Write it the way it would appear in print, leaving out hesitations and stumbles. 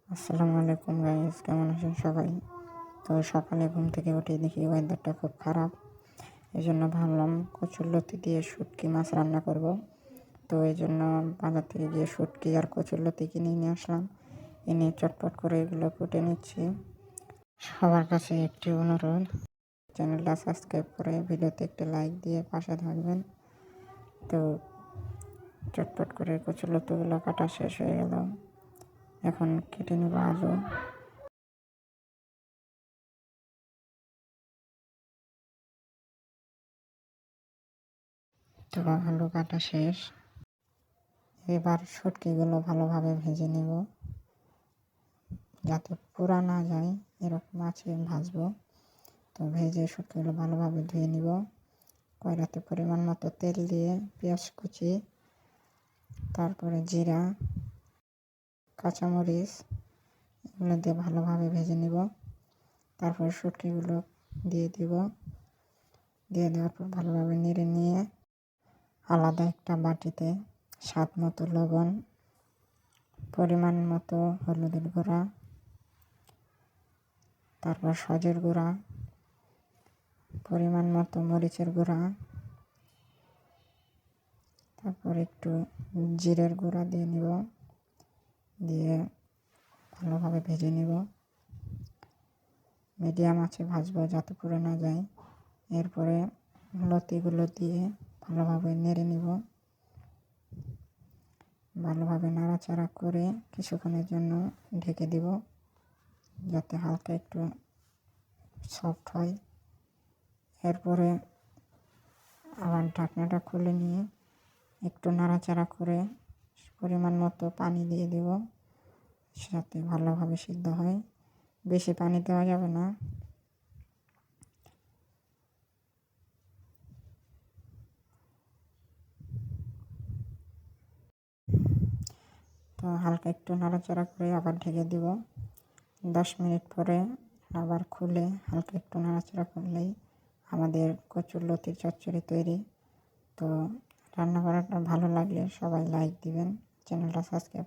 আসসালামু আলাইকুম গাইস, কেমন আছেন সবাই? তো সকালে ঘুম থেকে উঠে দেখি ওয়েদারটা খুব খারাপ। এই জন্য ভাবলাম কচুরলতি দিয়ে শুটকি মাছ রান্না করব। তো এই জন্য বাজার থেকে গিয়ে শুটকি আর কচুরলতি কিনে নিয়ে আসলাম। এনে চটপট করে এগুলো কুটে নিচ্ছি। সবার কাছে একটি অনুরোধ, চ্যানেলটা সাবস্ক্রাইব করে ভিডিওতে একটি লাইক দিয়ে পাশে থাকবেন। তো চটপট করে কচুরলতিগুলো কাটা শেষ হয়ে গেল। এখন কেটে নেব আলু। তো আলু কাটা শেষ। এবার শুটকিগুলো ভালোভাবে ভেজে নেব, যাতে পুড়া না যায় এরকম আছে ভাজবো। তো ভেজে শুটকিগুলো ভালোভাবে ধুয়ে নিব। কড়াইতে পরিমাণ মতো তেল দিয়ে পেঁয়াজ কুচি, তারপরে জিরা, কাঁচামরিচ এগুলো দিয়ে ভালোভাবে ভেজে নিব। তারপরে শুটকিগুলো দিয়ে দিব। দিয়ে দেওয়ার পর ভালোভাবে নেড়ে নিয়ে আলাদা একটা বাটিতে স্বাদ মতো লবণ, পরিমাণ মতো হলুদের গুঁড়া, তারপর সজের গুঁড়া, পরিমাণ মতো মরিচের গুঁড়া, তারপর একটু জিরের গুঁড়া দিয়ে নিব। দিয়ে ভালোভাবে ভেজে নিব। মিডিয়াম আঁচে ভাজবো যাতে পুড়ে না যায়। এরপরে লতিগুলো দিয়ে ভালোভাবে নেড়ে নিব। ভালোভাবে নাড়াচাড়া করে কিছুক্ষণের জন্য ঢেকে দিব, যাতে হালকা একটু সফট হয়। এরপরে আবার ঢাকনাটা খুলে নিয়ে একটু নাড়াচাড়া করে পরিমাণ মতো পানি দিয়ে দেব, যাতে ভালোভাবে সিদ্ধ হয়। বেশি পানি দেওয়া যাবে না। তো হালকা একটু নাড়াচাড়া করে আবার ঢেকে দিব। 10 মিনিট পরে আবার খুলে হালকা একটু নাড়াচাড়া করলেই আমাদের কচুরলতির চচ্চড়ি তৈরি। তো রান্না করাটা ভালো লাগলে সবাই লাইক দিবেন, চ্যানেলটা সাবস্ক্রাইব